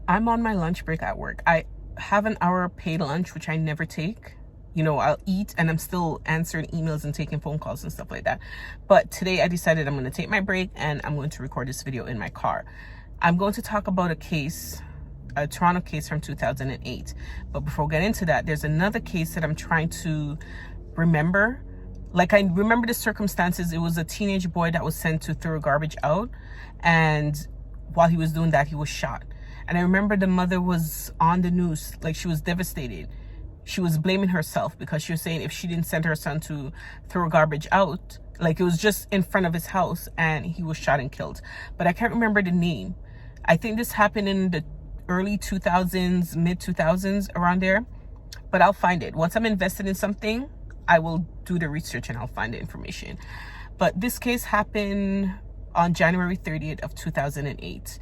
I'm on my lunch break at work. I have an hour paid lunch, which I never take. You know, I'll eat and I'm still answering emails and taking phone calls and stuff like that. But today I decided I'm going to take my break and I'm going to record this video in my car. I'm going to talk about a Toronto case from 2008. But before we get into that, there's another case that I'm trying to remember. Like, I remember the circumstances. It was a teenage boy that was sent to throw garbage out, and while he was doing that, he was shot. And I remember the mother was on the news, like, she was devastated. She was blaming herself because she was saying if she didn't send her son to throw garbage out, like, it was just in front of his house and he was shot and killed. But I can't remember the name. I think this happened in the early 2000s, mid 2000s, around there. But I'll find it. Once I'm invested in something, I will do the research and I'll find the information. But this case happened on January 30th of 2008.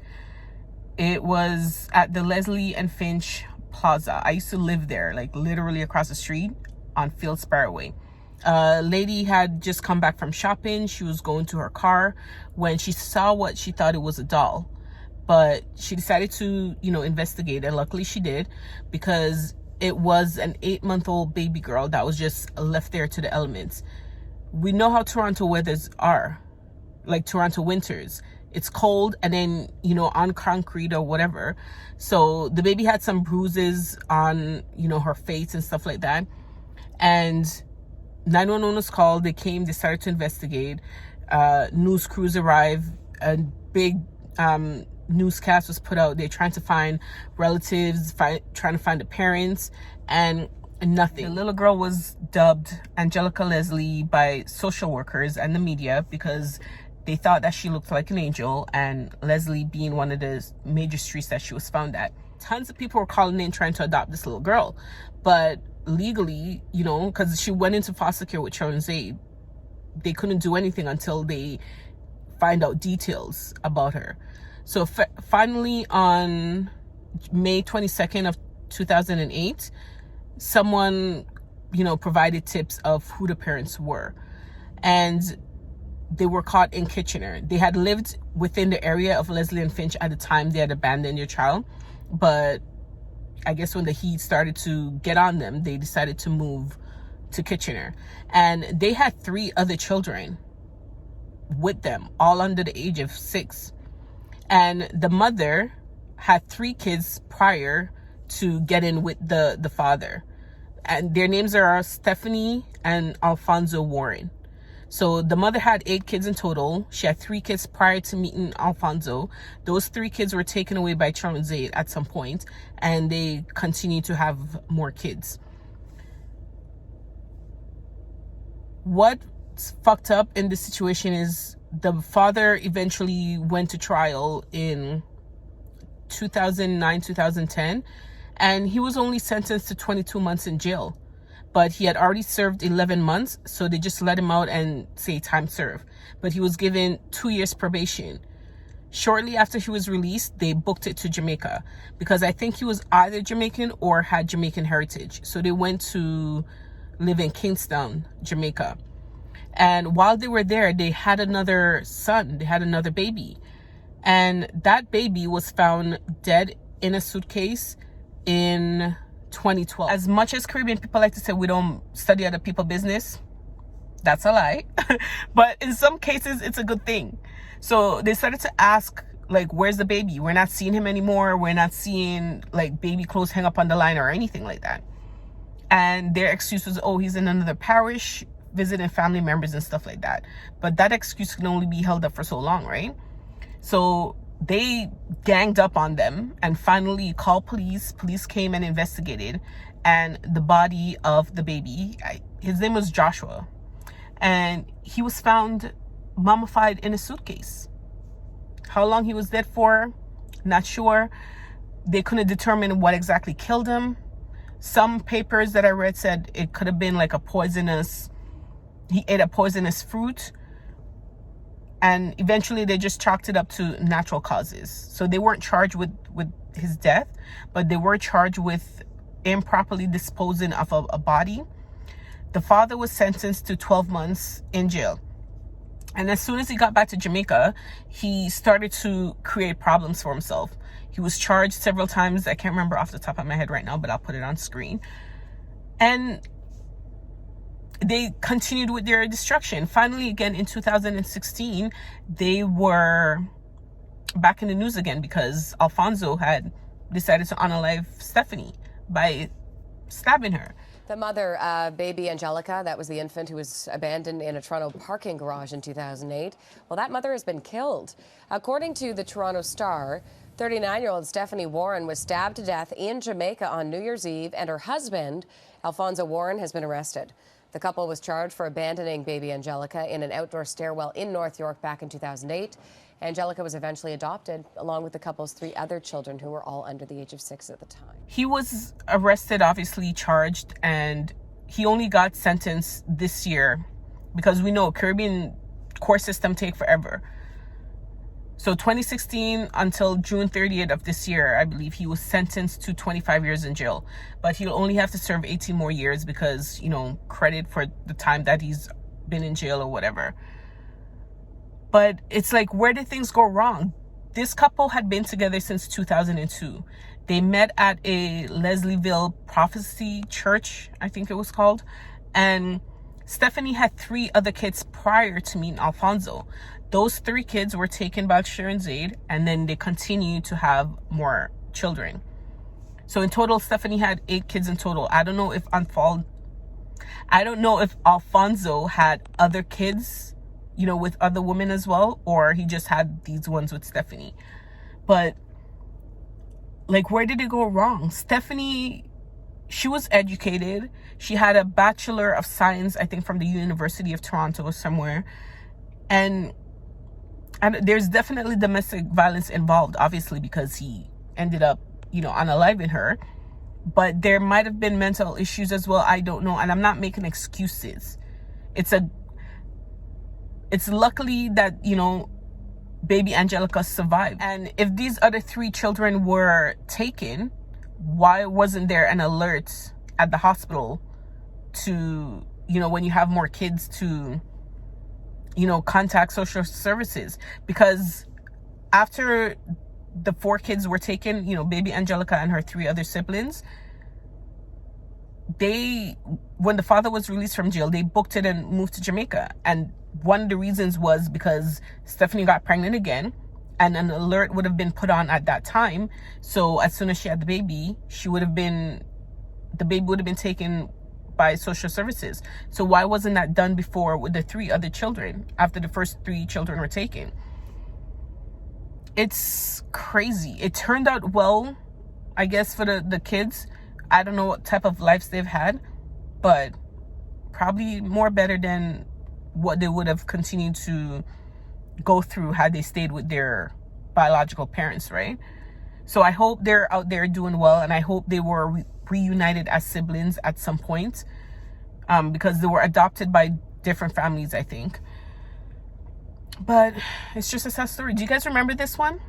It was at the Leslie and Finch Plaza. I used to live there, like literally across the street on Field Stairwell. A lady had just come back from shopping. She was going to her car when she saw what she thought it was a doll. But she decided to, investigate, and luckily she did, because it was an 8-month-old baby girl that was just left there to the elements. We know how Toronto weathers are, like Toronto winters. It's cold and then, on concrete or whatever. So the baby had some bruises on, her face and stuff like that. And 911 was called. They came, they started to investigate. News crews arrived. A big newscast was put out. They're trying to find relatives, trying to find the parents, and nothing. The little girl was dubbed Angelica Leslie by social workers and the media because they thought that she looked like an angel, and Leslie being one of the major streets that she was found at. Tons of people were calling in trying to adopt this little girl, but legally, because she went into foster care with Children's Aid, they couldn't do anything until they find out details about her. So finally, on May 22nd of 2008, someone, provided tips of who the parents were. And they were caught in Kitchener. They had lived within the area of Leslie and Finch at the time they had abandoned their child. But I guess when the heat started to get on them, they decided to move to Kitchener. And they had 3 other children with them, all under the age of 6. And the mother had 3 kids prior to getting with the father. And their names are Stephanie and Alfonso Warren. So the mother had 8 kids in total. She had 3 kids prior to meeting Alfonso. Those 3 kids were taken away by Children's Aid at some point, and they continued to have more kids. What's fucked up in this situation is the father eventually went to trial in 2009, 2010, and he was only sentenced to 22 months in jail. But he had already served 11 months, so they just let him out and say time served. But he was given 2 years probation. Shortly after he was released, they booked it to Jamaica because I think he was either Jamaican or had Jamaican heritage. So they went to live in Kingston, Jamaica. And while they were there, they had another son. They had another baby. And that baby was found dead in a suitcase in 2012. As much as Caribbean people like to say we don't study other people's business, that's a lie. But in some cases, it's a good thing. So they started to ask, like, where's the baby? We're not seeing him anymore. We're not seeing, like, baby clothes hang up on the line or anything like that. And their excuse was, oh, he's in another parish visiting family members and stuff like that. But that excuse can only be held up for so long, right? So they ganged up on them and finally called police. Police came and investigated, and the body of the baby, his name was Joshua, and he was found mummified in a suitcase. How long he was dead for, not sure. They couldn't determine what exactly killed him. Some papers that I read said it could have been like he ate a poisonous fruit. And eventually they just chalked it up to natural causes. So they weren't charged with his death, but they were charged with improperly disposing of a body. The father was sentenced to 12 months in jail. And as soon as he got back to Jamaica, he started to create problems for himself. He was charged several times. I can't remember off the top of my head right now, but I'll put it on screen. And they continued with their destruction. Finally, again, in 2016, they were back in the news again because Alfonso had decided to unalive Stephanie by stabbing her. The mother, baby Angelica, that was the infant who was abandoned in a Toronto parking garage in 2008. Well, that mother has been killed. According to the Toronto Star, 39-year-old Stephanie Warren was stabbed to death in Jamaica on New Year's Eve, and her husband, Alfonso Warren, has been arrested. The couple was charged for abandoning baby Angelica in an outdoor stairwell in North York back in 2008. Angelica was eventually adopted, along with the couple's 3 other children, who were all under the age of 6 at the time. He was arrested, obviously charged, and he only got sentenced this year because we know Caribbean court system take forever. So 2016 until June 30th of this year, I believe he was sentenced to 25 years in jail. But he'll only have to serve 18 more years because, you know, credit for the time that he's been in jail or whatever. But it's like, where did things go wrong? This couple had been together since 2002. They met at a Leslieville Prophecy Church, I think it was called. And Stephanie had 3 other kids prior to meeting Alfonso. Those 3 kids were taken by Sharon's aid, and then they continued to have more children. So in total, Stephanie had 8 kids in total. I don't know if Alfonso had other kids, you know, with other women as well, or he just had these ones with Stephanie. But like, where did it go wrong? Stephanie, she was educated. She had a Bachelor of Science, I think, from the University of Toronto or somewhere. And there's definitely domestic violence involved, obviously, because he ended up, you know, unaliving her. But there might have been mental issues as well. I don't know. And I'm not making excuses. It's luckily that, you know, baby Angelica survived. And if these other 3 children were taken, why wasn't there an alert at the hospital to, you know, when you have more kids, to, you know, contact social services? Because after the 4 kids were taken, you know, baby Angelica and her 3 other siblings, when the father was released from jail, they booked it and moved to Jamaica. And one of the reasons was because Stephanie got pregnant again, and an alert would have been put on at that time. So as soon as she had the baby, the baby would have been taken by social services. So why wasn't that done before with the 3 other children, after the first 3 children were taken? It's crazy. It turned out well, I guess, for the kids. I don't know what type of lives they've had, but probably more better than what they would have continued to go through had they stayed with their biological parents, right? So I hope they're out there doing well, and I hope they were reunited as siblings at some point, because they were adopted by different families, I think. But it's just a sad story. Do you guys remember this one?